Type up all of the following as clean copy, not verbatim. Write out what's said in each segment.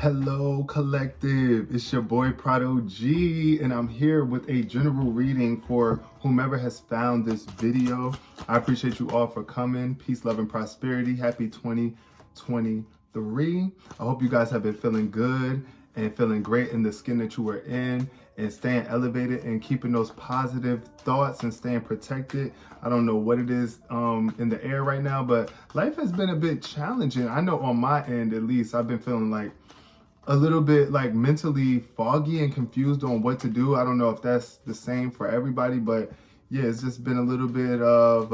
Hello, collective. It's your boy Prado G, and I'm here with a general reading for whomever has found this video. I appreciate you all for coming. Peace, love, and prosperity. Happy 2023. I hope you guys have been feeling good and feeling great in the skin that you were in, and staying elevated and keeping those positive thoughts and staying protected. I don't know what it is in the air right now, but life has been a bit challenging. I know on my end, at least, I've been feeling like a little bit like mentally foggy and confused on what to do. I don't know if that's the same for everybody, but yeah, it's just been a little bit of,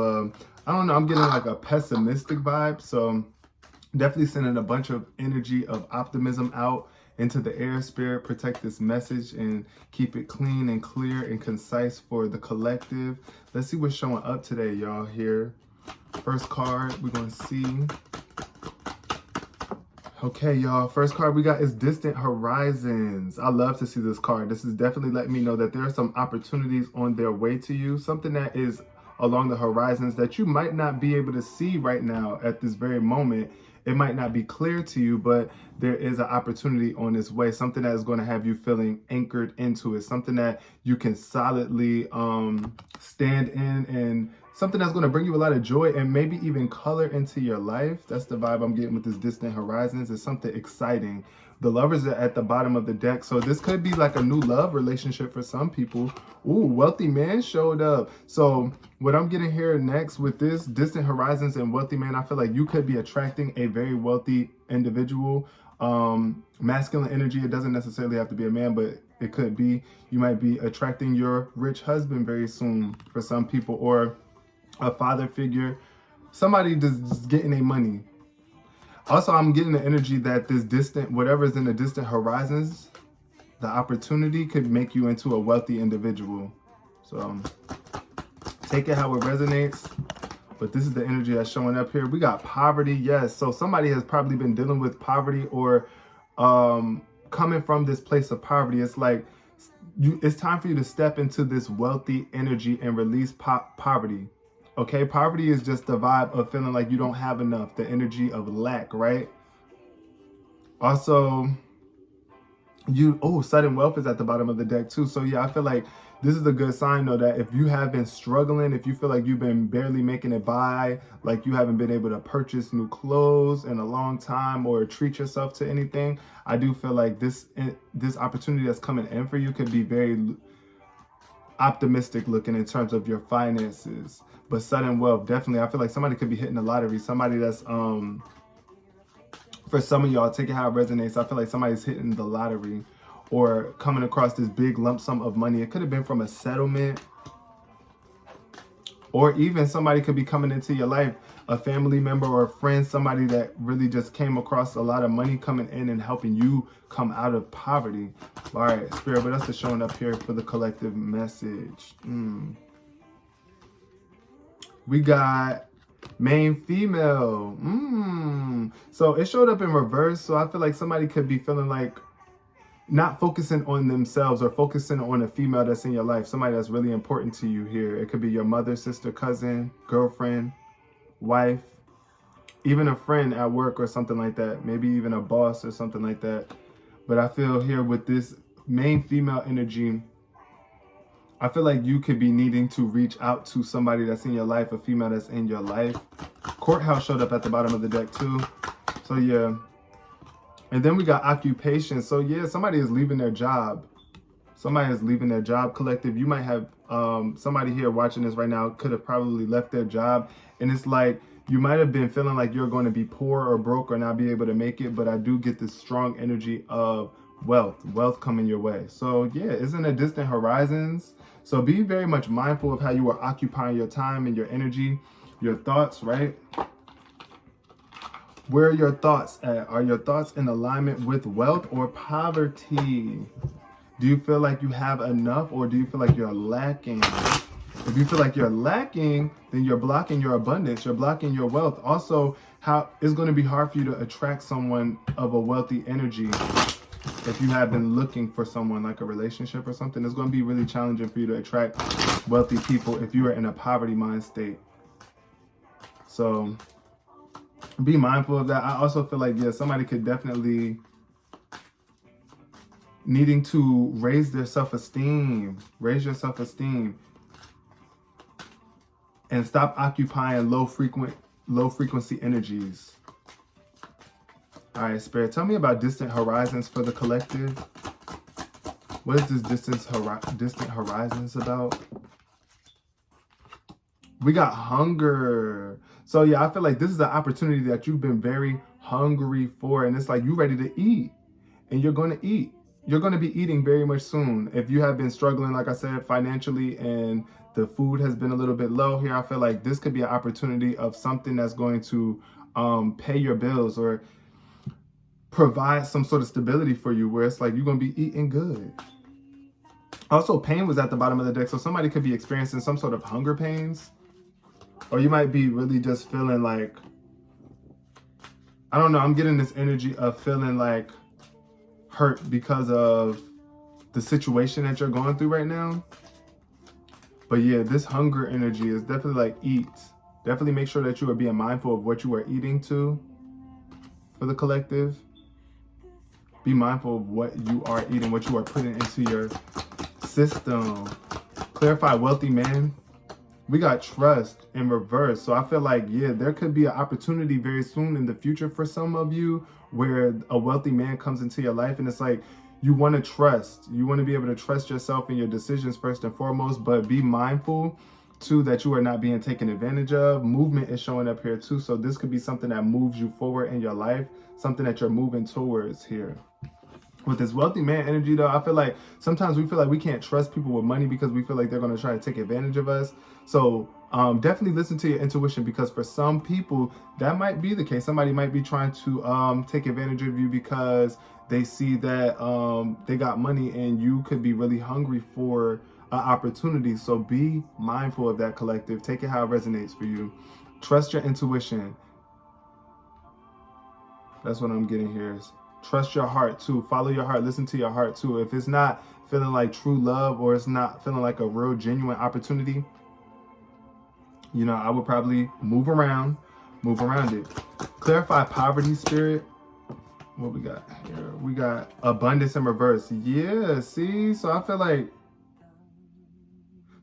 I don't know, I'm getting like a pessimistic vibe. So definitely sending a bunch of energy of optimism out into the air. Spirit, protect this message and keep it clean and clear and concise for the collective. Let's see what's showing up today, y'all. Here, first card we're gonna see. Okay, y'all, first card we got is Distant Horizons. I love to see this card. This is definitely letting me know that there are some opportunities on their way to you, something that is along the horizons that you might not be able to see right now at this very moment. It might not be clear to you, but there is an opportunity on its way, something that is going to have you feeling anchored into it, something that you can solidly stand in, and something that's going to bring you a lot of joy and maybe even color into your life. That's the vibe I'm getting with this Distant Horizons. It's something exciting. The Lovers are at the bottom of the deck, so this could be like a new love relationship for some people. Ooh, Wealthy Man showed up. So what I'm getting here next with this Distant Horizons and Wealthy Man, I feel like you could be attracting a very wealthy individual. Masculine energy, it doesn't necessarily have to be a man, but it could be. You might be attracting your rich husband very soon for some people, or a father figure, somebody just getting their money. Also, I'm getting the energy that this distant, whatever is in the distant horizons, the opportunity could make you into a wealthy individual. So take it how it resonates. But this is the energy that's showing up here. We got poverty, yes. So somebody has probably been dealing with poverty, or coming from this place of poverty. It's like it's time for you to step into this wealthy energy and release poverty. Okay, poverty is just the vibe of feeling like you don't have enough, the energy of lack, right? Also, sudden wealth is at the bottom of the deck too. So yeah, I feel like this is a good sign though, that if you have been struggling, if you feel like you've been barely making it by, like you haven't been able to purchase new clothes in a long time or treat yourself to anything, I do feel like this opportunity that's coming in for you could be very optimistic looking in terms of your finances. But sudden wealth, definitely, I feel like somebody could be hitting the lottery. Somebody that's for some of y'all, take it how it resonates. I feel like somebody's hitting the lottery or coming across this big lump sum of money. It could have been from a settlement, or even somebody could be coming into your life, a family member or a friend, somebody that really just came across a lot of money coming in and helping you come out of poverty. All right, Spirit, what else is showing up here for the collective message? We got main female. So it showed up in reverse. So I feel like somebody could be feeling like not focusing on themselves or focusing on a female that's in your life, somebody that's really important to you here. It could be your mother, sister, cousin, girlfriend, wife, even a friend at work or something like that. Maybe even a boss or something like that. But I feel here with this main female energy, I feel like you could be needing to reach out to somebody that's in your life, a female that's in your life. Courthouse showed up at the bottom of the deck too. So yeah. And then we got occupation. So yeah, somebody is leaving their job. Somebody is leaving their job, collective. You might have somebody here watching this right now could have probably left their job. And it's like, you might have been feeling like you're going to be poor or broke or not be able to make it. But I do get this strong energy of wealth coming your way. So yeah, it's in the distant horizons. So be very much mindful of how you are occupying your time and your energy, your thoughts, right? Where are your thoughts at? Are your thoughts in alignment with wealth or poverty? Do you feel like you have enough, or do you feel like you're lacking? If you feel like you're lacking, then you're blocking your abundance. You're blocking your wealth. Also, how it's going to be hard for you to attract someone of a wealthy energy. If you have been looking for someone like a relationship or something, it's going to be really challenging for you to attract wealthy people if you are in a poverty mind state. So be mindful of that. I also feel like, yeah, somebody could definitely needing to raise their self-esteem. Raise your self-esteem. And stop occupying low frequency energies. All right, Spirit, tell me about distant horizons for the collective. What is this distant horizons about? We got hunger. So yeah, I feel like this is an opportunity that you've been very hungry for. And it's like you're ready to eat. And you're going to eat. You're going to be eating very much soon. If you have been struggling, like I said, financially, and the food has been a little bit low here, I feel like this could be an opportunity of something that's going to pay your bills or provide some sort of stability for you, where it's like you're going to be eating good. Also, pain was at the bottom of the deck. So somebody could be experiencing some sort of hunger pains. Or you might be really just feeling like, I don't know, I'm getting this energy of feeling like hurt because of the situation that you're going through right now. But yeah, this hunger energy is definitely like eat. Definitely make sure that you are being mindful of what you are eating too for the collective. Be mindful of what you are eating, what you are putting into your system. Clarify wealthy man. We got trust in reverse. So I feel like, yeah, there could be an opportunity very soon in the future for some of you where a wealthy man comes into your life, and it's like you want to trust. You want to be able to trust yourself and your decisions first and foremost, but be mindful too that you are not being taken advantage of. Movement is showing up here too. So this could be something that moves you forward in your life, something that you're moving towards here. With this wealthy man energy though, I feel like sometimes we feel like we can't trust people with money because we feel like they're going to try to take advantage of us. So definitely listen to your intuition, because for some people that might be the case. Somebody might be trying to take advantage of you because they see that they got money and you could be really hungry for an opportunity. So be mindful of that, collective. Take it how it resonates for you. Trust your intuition. That's what I'm getting here. Trust your heart too. Follow your heart. Listen to your heart too. If it's not feeling like true love, or it's not feeling like a real genuine opportunity, you know, I would probably move around it. Clarify poverty, Spirit. What we got here? We got abundance in reverse. Yeah, see? So I feel like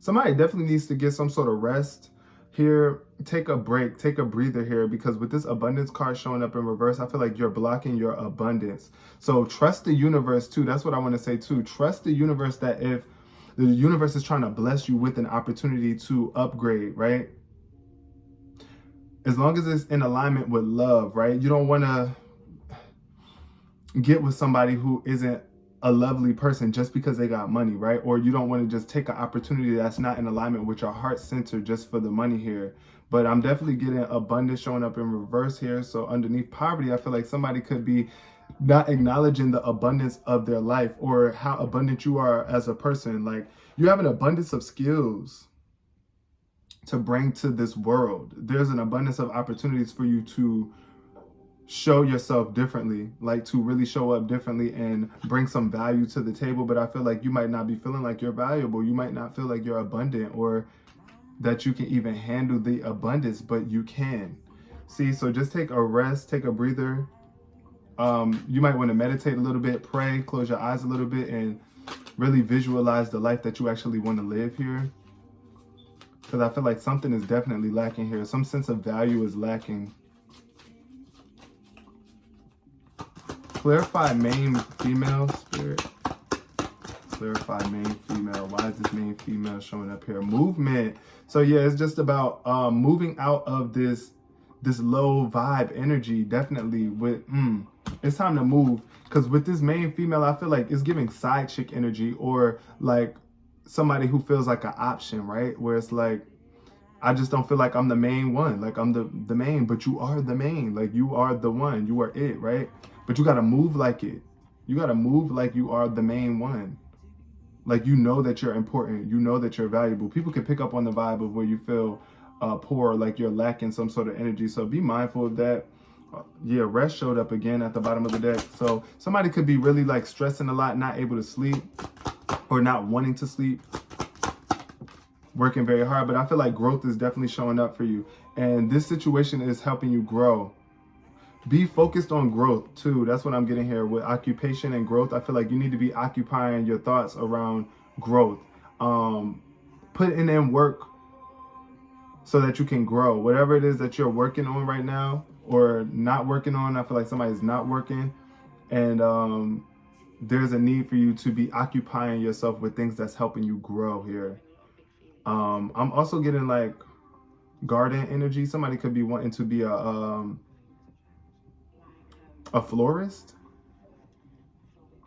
somebody definitely needs to get some sort of rest here. Take a break, take a breather here, because with this abundance card showing up in reverse, I feel like you're blocking your abundance. So trust the universe too. That's what I want to say too. Trust the universe, that if the universe is trying to bless you with an opportunity to upgrade, right? As long as it's in alignment with love, right? You don't want to get with somebody who isn't a lovely person just because they got money, right? Or you don't want to just take an opportunity that's not in alignment with your heart center just for the money here. But I'm definitely getting abundance showing up in reverse here. So underneath poverty, I feel like somebody could be not acknowledging the abundance of their life, or how abundant you are as a person. Like you have an abundance of skills to bring to this world. There's an abundance of opportunities for you to show yourself differently, like to really show up differently and bring some value to the table. But I feel like you might not be feeling like you're valuable. You might not feel like you're abundant, or that you can even handle the abundance, but you can. See, so just take a rest, take a breather. You might want to meditate a little bit, pray, close your eyes a little bit, and really visualize the life that you actually want to live here. Because I feel like something is definitely lacking here. Some sense of value is lacking. Clarify main female, Spirit. Clarify main female. Why is this main female showing up here? Movement. So yeah, it's just about moving out of this low vibe energy. Definitely with it's time to move, because with this main female, I feel like it's giving side chick energy, or like somebody who feels like an option, right? Where it's like, I just don't feel like I'm the main one. Like I'm the main, but you are the main. Like you are the one. You are it, right? But you got to move like it. You got to move like you are the main one. Like you know that you're important. You know that you're valuable. People can pick up on the vibe of where you feel poor, like you're lacking some sort of energy. So be mindful of that. Yeah, rest showed up again at the bottom of the deck. So somebody could be really like stressing a lot, not able to sleep, or not wanting to sleep, working very hard. But I feel like growth is definitely showing up for you. And this situation is helping you grow. Be focused on growth too. That's what I'm getting here with occupation and growth. I feel like you need to be occupying your thoughts around growth. Putting in work so that you can grow. Whatever it is that you're working on right now or not working on, I feel like somebody's not working. And there's a need for you to be occupying yourself with things that's helping you grow here. I'm also getting like garden energy. Somebody could be wanting to be a florist.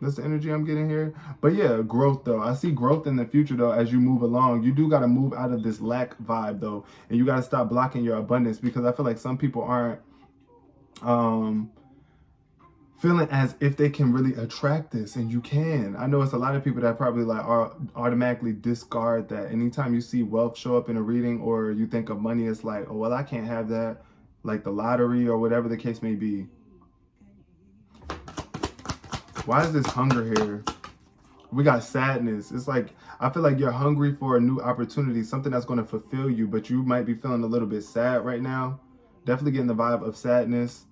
That's the energy I'm getting here. But yeah, growth though. I see growth in the future though as you move along. You do got to move out of this lack vibe though. And you got to stop blocking your abundance, because I feel like some people aren't feeling as if they can really attract this, and you can. I know it's a lot of people that probably like are automatically discard that. Anytime you see wealth show up in a reading or you think of money, it's like, oh, well, I can't have that. Like the lottery or whatever the case may be. Why is this hunger here? We got sadness. It's like, I feel like you're hungry for a new opportunity, something that's going to fulfill you, but you might be feeling a little bit sad right now. Definitely getting the vibe of sadness.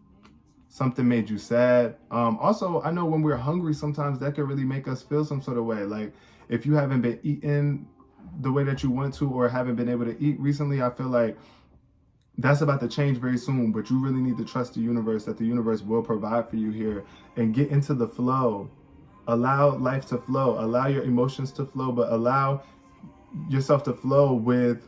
Something made you sad. Also, I know when we're hungry, sometimes that can really make us feel some sort of way. Like if you haven't been eating the way that you want to or haven't been able to eat recently, I feel like that's about to change very soon. But you really need to trust the universe, that the universe will provide for you here, and get into the flow. Allow life to flow. Allow your emotions to flow, but allow yourself to flow with,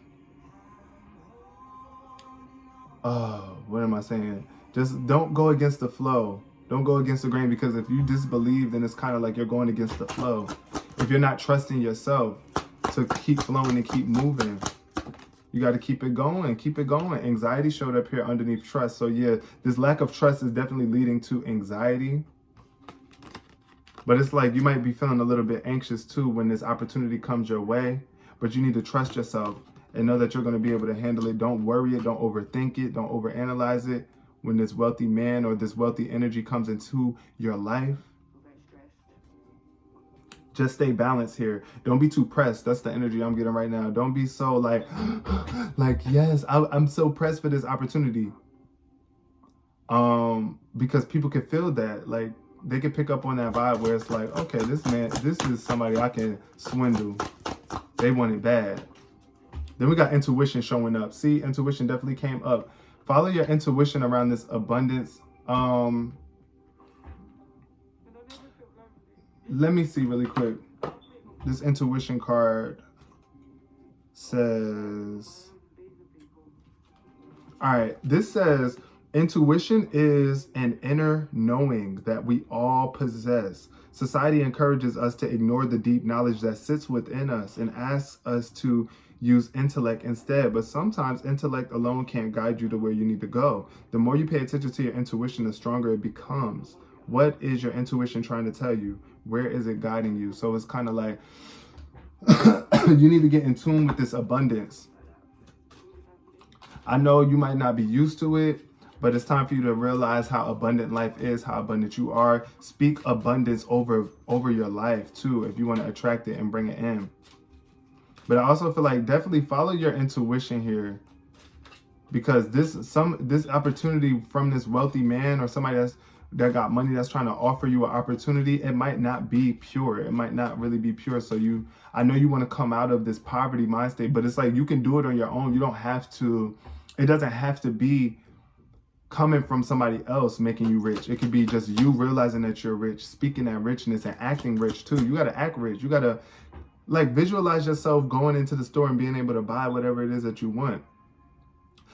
what am I saying? Just don't go against the flow. Don't go against the grain, because if you disbelieve, then it's kind of like you're going against the flow. If you're not trusting yourself to keep flowing and keep moving, you got to keep it going. Keep it going. Anxiety showed up here underneath trust. So yeah, this lack of trust is definitely leading to anxiety. But it's like you might be feeling a little bit anxious too when this opportunity comes your way. But you need to trust yourself and know that you're going to be able to handle it. Don't worry it. Don't overthink it. Don't overanalyze it. When this wealthy man or this wealthy energy comes into your life, just stay balanced here. Don't be too pressed. That's the energy I'm getting right now. Don't be so like, yes, I'm so pressed for this opportunity. Because people can feel that. Like they can pick up on that vibe where it's like, okay, this is somebody I can swindle. They want it bad. Then we got intuition showing up. See, intuition definitely came up. Follow your intuition around this abundance. Let me see really quick. This intuition card says, all right, this says, intuition is an inner knowing that we all possess. Society encourages us to ignore the deep knowledge that sits within us and asks us to use intellect instead. But sometimes intellect alone can't guide you to where you need to go. The more you pay attention to your intuition, the stronger it becomes. What is your intuition trying to tell you? Where is it guiding you? So it's kind of like you need to get in tune with this abundance. I know you might not be used to it, but it's time for you to realize how abundant life is, how abundant you are. Speak abundance over your life too, if you want to attract it and bring it in. But I also feel like definitely follow your intuition here, because this opportunity from this wealthy man or somebody that got money that's trying to offer you an opportunity, it might not be pure. It might not really be pure. So I know you want to come out of this poverty mind state, but it's like you can do it on your own. You don't have to. It doesn't have to be coming from somebody else making you rich. It could be just you realizing that you're rich, speaking that richness and acting rich too. You got to act rich. You got to like visualize yourself going into the store and being able to buy whatever it is that you want.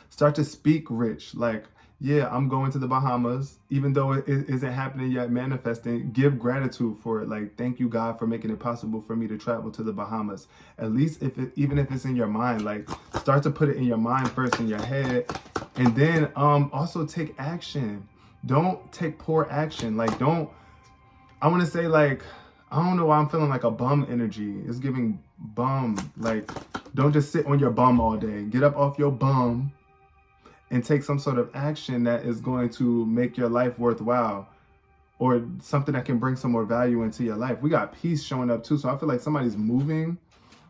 Start to speak rich. Like, yeah, I'm going to the Bahamas, even though it isn't happening yet, manifesting. Give gratitude for it. Like, thank you, God, for making it possible for me to travel to the Bahamas. At least even if it's in your mind, like start to put it in your mind first, in your head. And then also take action. Don't take poor action. Like, I want to say, like, I don't know why I'm feeling like a bum energy. It's giving bum. Like, don't just sit on your bum all day. Get up off your bum and take some sort of action that is going to make your life worthwhile, or something that can bring some more value into your life. We got peace showing up too. So I feel like somebody's moving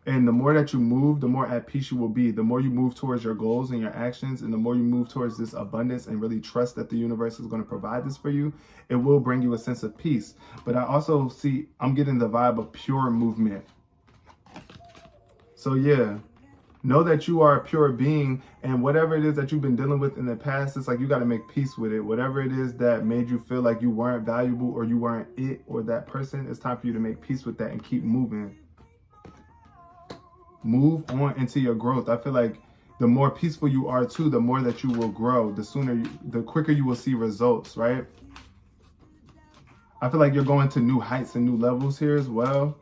And the more that you move, the more at peace you will be. The more you move towards your goals and your actions, and the more you move towards this abundance and really trust that the universe is going to provide this for you, it will bring you a sense of peace. But I also see, I'm getting the vibe of pure movement. So yeah, know that you are a pure being, and whatever it is that you've been dealing with in the past, it's like you got to make peace with it. Whatever it is that made you feel like you weren't valuable or you weren't it or that person, it's time for you to make peace with that and keep moving. Move on into your growth. I feel like the more peaceful you are too, the more that you will grow. The quicker you will see results, right? I feel like you're going to new heights and new levels here as well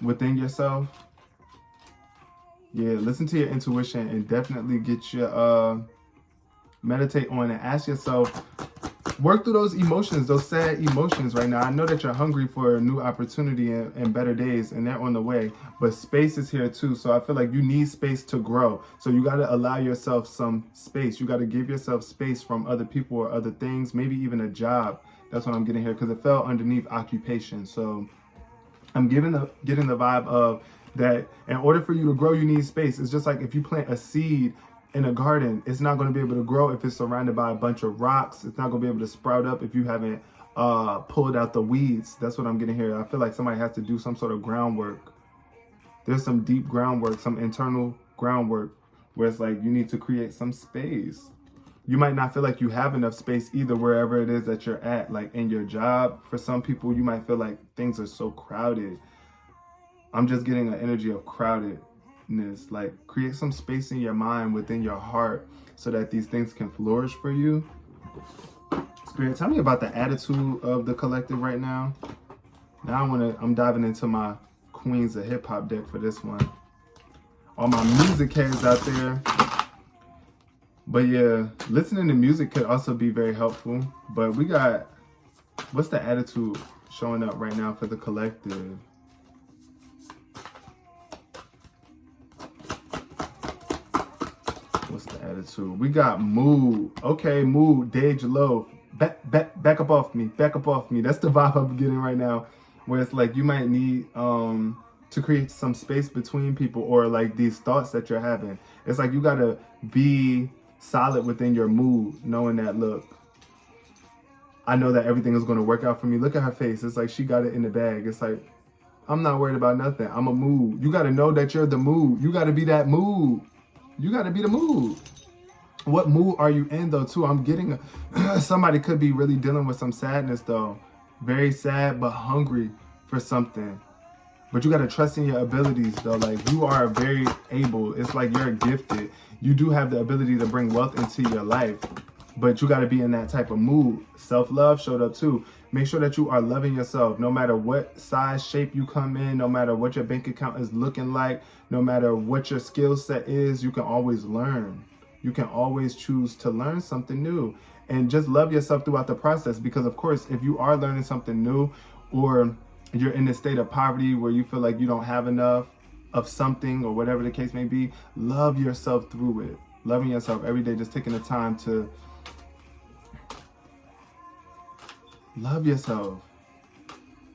within yourself. Yeah, listen to your intuition and definitely get your meditate on and ask yourself, work through those emotions, those sad emotions right now. I know that you're hungry for a new opportunity and better days, and they're on the way, but space is here too. So I feel like you need space to grow. So you got to allow yourself some space. You got to give yourself space from other people or other things, maybe even a job. That's what I'm getting here, because it fell underneath occupation. So I'm getting the vibe of that in order for you to grow, you need space. It's just like if you plant a seed in a garden, it's not going to be able to grow if it's surrounded by a bunch of rocks. It's not going to be able to sprout up if you haven't pulled out the weeds. That's what I'm getting here. I feel like somebody has to do some sort of groundwork. There's some deep groundwork, some internal groundwork, where it's like you need to create some space. You might not feel like you have enough space either, wherever it is that you're at, like in your job. For some people, you might feel like things are so crowded. I'm just getting an energy of crowdedness. Like, create some space in your mind, within your heart, so that these things can flourish for you. Spirit, tell me about the attitude of the collective right now. Now I'm diving into my Queens of Hip Hop deck for this one. All my music heads out there. But yeah, listening to music could also be very helpful. But we got, what's the attitude showing up right now for the collective? What's the attitude? We got mood. Okay, mood, Dej Low. Back up off me. Back up off me. That's the vibe I'm getting right now. Where it's like you might need to create some space between people, or like these thoughts that you're having. It's like you gotta be solid within your mood, knowing that, look, I know that everything is gonna work out for me. Look at her face. It's like she got it in the bag. It's like, I'm not worried about nothing. I'm a mood. You gotta know that you're the mood. You gotta be that mood. You got to be the mood. What mood are you in though too? I'm getting somebody could be really dealing with some sadness though. Very sad but hungry for something. But you got to trust in your abilities though. Like, you are very able. It's like you're gifted. You do have the ability to bring wealth into your life. But you got to be in that type of mood. Self-love showed up too. Make sure that you are loving yourself, no matter what size, shape you come in, no matter what your bank account is looking like, no matter what your skill set is. You can always learn. You can always choose to learn something new, and just love yourself throughout the process. Because of course, if you are learning something new, or you're in a state of poverty where you feel like you don't have enough of something, or whatever the case may be, love yourself through it. Loving yourself every day, just taking the time to love yourself.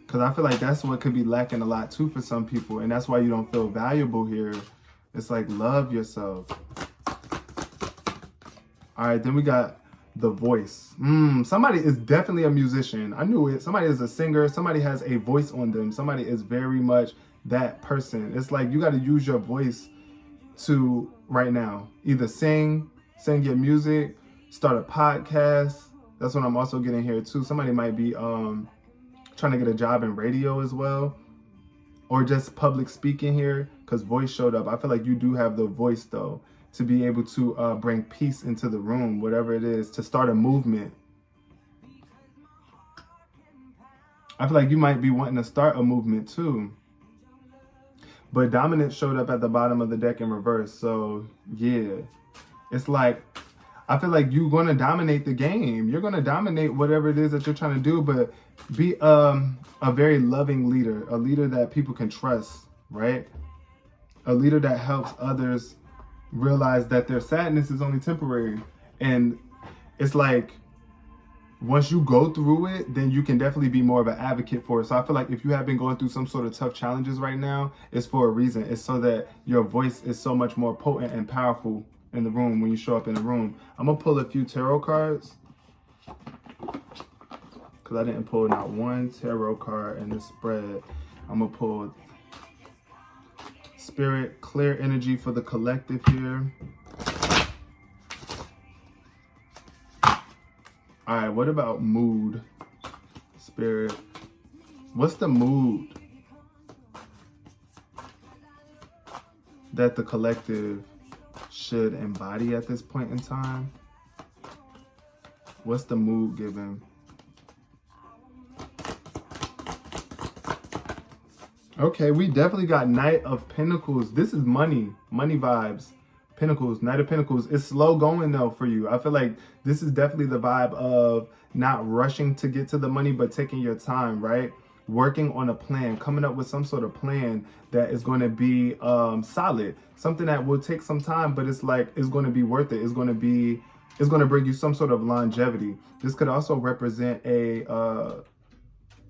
Because I feel like that's what could be lacking a lot too for some people. And that's why you don't feel valuable here. It's like, love yourself. All right, then we got the voice. Somebody is definitely a musician. I knew it. Somebody is a singer. Somebody has a voice on them. Somebody is very much that person. It's like you got to use your voice to, right now, either sing your music, start a podcast. That's what I'm also getting here too. Somebody might be trying to get a job in radio as well, or just public speaking here, because voice showed up. I feel like you do have the voice though, to be able to bring peace into the room, whatever it is, to start a movement. I feel like you might be wanting to start a movement too. But dominance showed up at the bottom of the deck in reverse. So yeah, it's like, I feel like you're going to dominate the game. You're going to dominate whatever it is that you're trying to do, but be a very loving leader, a leader that people can trust, right? A leader that helps others realize that their sadness is only temporary. And it's like, once you go through it, then you can definitely be more of an advocate for it. So I feel like if you have been going through some sort of tough challenges right now, it's for a reason. It's so that your voice is so much more potent and powerful in the room when you show up in the room. I'm gonna pull a few tarot cards because I didn't pull not one tarot card in this spread. I'm gonna pull Spirit, clear energy for the collective here. All right, what about mood? Spirit, what's the mood that the collective should embody at this point in time? What's the mood given? Okay, we definitely got Knight of Pentacles. This is money vibes. Pentacles, Knight of Pentacles. It's slow going though for you. I feel like this is definitely the vibe of not rushing to get to the money, but taking your time, right? Working on a plan, coming up with some sort of plan that is going to be solid. Something that will take some time, but it's like, it's going to be worth it. It's going to bring you some sort of longevity. This could also represent a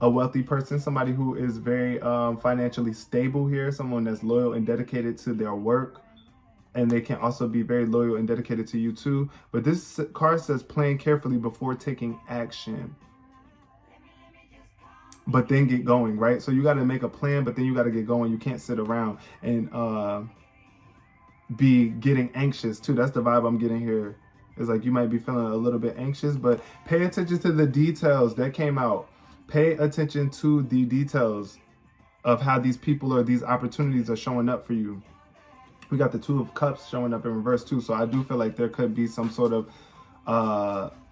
wealthy person, somebody who is very financially stable here, someone that's loyal and dedicated to their work. And they can also be very loyal and dedicated to you too. But this card says plan carefully before taking action. But then get going, right? So you got to make a plan, but then you got to get going. You can't sit around and be getting anxious too. That's the vibe I'm getting here. It's like you might be feeling a little bit anxious, but pay attention to the details that came out. Pay attention to the details of how these people or these opportunities are showing up for you. We got the Two of Cups showing up in reverse too. So I do feel like there could be some sort of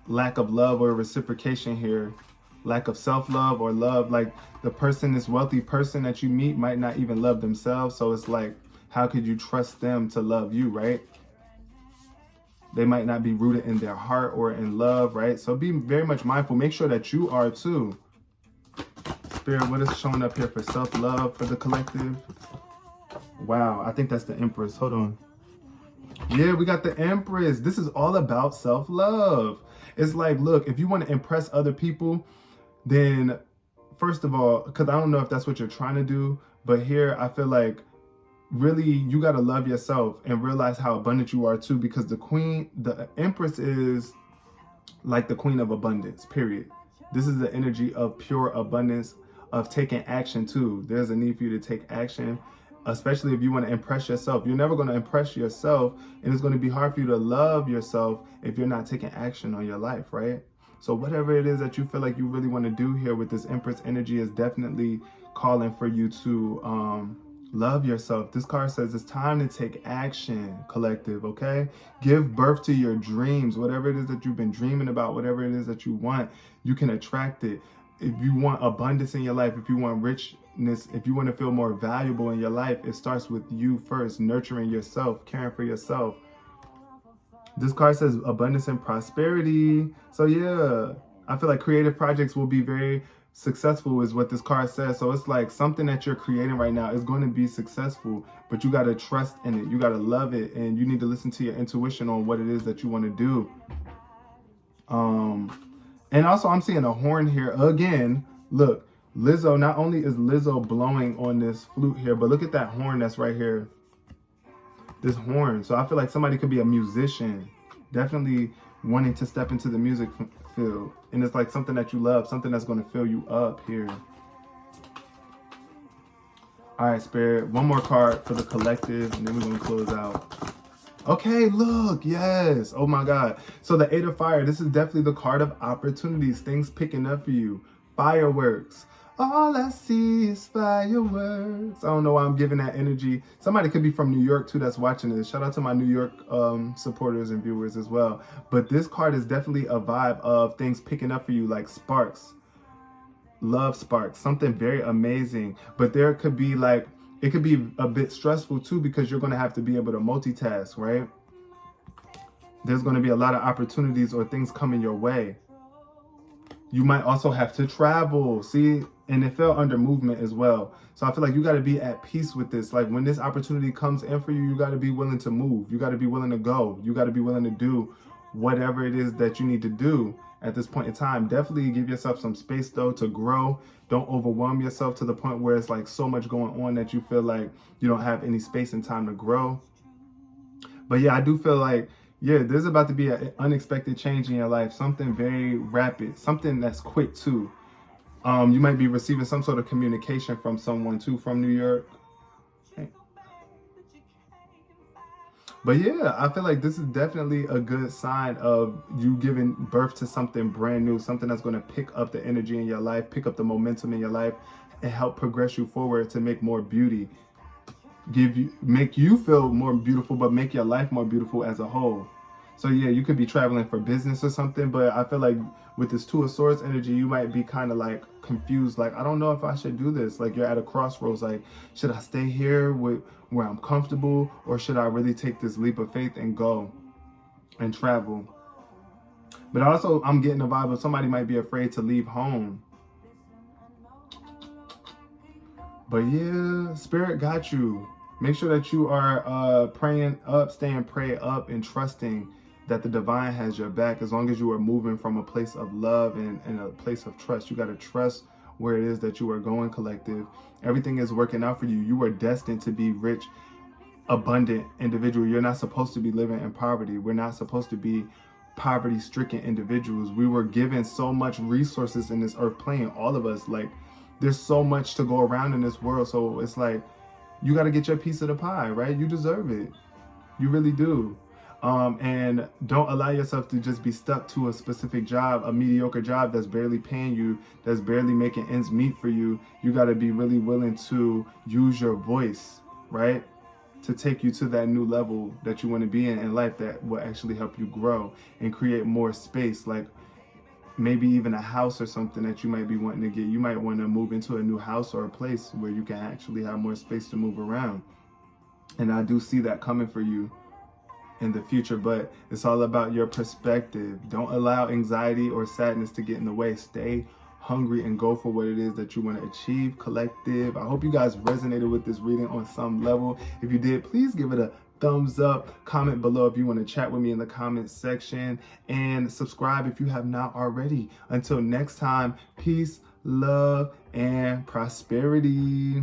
lack of love or reciprocation here. Lack of self-love or love. Like the person, this wealthy person that you meet might not even love themselves. So it's like, how could you trust them to love you, right? They might not be rooted in their heart or in love, right? So be very much mindful. Make sure that you are too. Spirit, what is showing up here for self-love for the collective? Wow, I think that's the Empress. Hold on. Yeah, we got the Empress. This is all about self-love. It's like, look, if you want to impress other people, then first of all, because I don't know if that's what you're trying to do, but here I feel like really you got to love yourself and realize how abundant you are too, because the Empress is like the queen of abundance, period. This is the energy of pure abundance, of taking action too. There's a need for you to take action, especially if you want to impress yourself. You're never going to impress yourself, and it's going to be hard for you to love yourself if you're not taking action on your life, right? So whatever it is that you feel like you really want to do here with this Empress energy is definitely calling for you to love yourself. This card says it's time to take action, collective, okay? Give birth to your dreams. Whatever it is that you've been dreaming about, whatever it is that you want, you can attract it. If you want abundance in your life, if you want richness, if you want to feel more valuable in your life, it starts with you first, nurturing yourself, caring for yourself. This card says abundance and prosperity. So yeah, I feel like creative projects will be very successful is what this card says. So it's like something that you're creating right now is going to be successful, but you got to trust in it. You got to love it, and you need to listen to your intuition on what it is that you want to do. And also I'm seeing a horn here again. Look, Lizzo, not only is Lizzo blowing on this flute here, but look at that horn that's right here. This horn. So I feel like somebody could be a musician, definitely wanting to step into the music field. And it's like something that you love, something that's going to fill you up here. All right, Spirit, one more card for the collective, and then we're going to close out. Okay, look, yes. Oh my God. So the Eight of Fire, this is definitely the card of opportunities, things picking up for you. Fireworks. All I see is fireworks. I don't know why I'm giving that energy. Somebody could be from New York too that's watching this. Shout out to my New York supporters and viewers as well. But this card is definitely a vibe of things picking up for you, like sparks. Love sparks, something very amazing. But there could be like, it could be a bit stressful too, because you're going to have to be able to multitask, right? There's going to be a lot of opportunities or things coming your way. You might also have to travel, see? And it fell under movement as well. So I feel like you got to be at peace with this. Like when this opportunity comes in for you, you got to be willing to move. You got to be willing to go. You got to be willing to do whatever it is that you need to do at this point in time. Definitely give yourself some space though to grow. Don't overwhelm yourself to the point where it's like so much going on that you feel like you don't have any space and time to grow. But yeah, I do feel like, yeah, there's about to be an unexpected change in your life, something very rapid, something that's quick too. You might be receiving some sort of communication from someone too from New York. But yeah, I feel like this is definitely a good sign of you giving birth to something brand new, something that's going to pick up the energy in your life, pick up the momentum in your life, and help progress you forward to make more beauty, make you feel more beautiful, but make your life more beautiful as a whole. So yeah, you could be traveling for business or something, but I feel like with this Two of Swords energy, you might be kind of like confused, like, I don't know if I should do this. Like you're at a crossroads, like, should I stay here with where I'm comfortable, or should I really take this leap of faith and go and travel? But also, I'm getting the vibe of somebody might be afraid to leave home. But yeah, Spirit got you. Make sure that you are praying up, staying prayed up, and trusting that the divine has your back. As long as you are moving from a place of love and a place of trust, you got to trust where it is that you are going, collective. Everything is working out for you. You are destined to be rich, abundant individual. You're not supposed to be living in poverty. We're not supposed to be poverty-stricken individuals. We were given so much resources in this earth plane, all of us. Like, there's so much to go around in this world. So it's like, you got to get your piece of the pie, right? You deserve it. You really do. And don't allow yourself to just be stuck to a specific job, a mediocre job that's barely paying you, that's barely making ends meet for you. You got to be really willing to use your voice, right? To take you to that new level that you want to be in life, that will actually help you grow and create more space. Like maybe even a house or something that you might be wanting to get. You might want to move into a new house or a place where you can actually have more space to move around. And I do see that coming for you in the future, but it's all about your perspective. Don't allow anxiety or sadness to get in the way. Stay hungry and go for what it is that you want to achieve, collective. I hope you guys resonated with this reading on some level. If you did, please give it a thumbs up, comment below if you want to chat with me in the comment section, and subscribe if you have not already. Until next time, peace, love, and prosperity.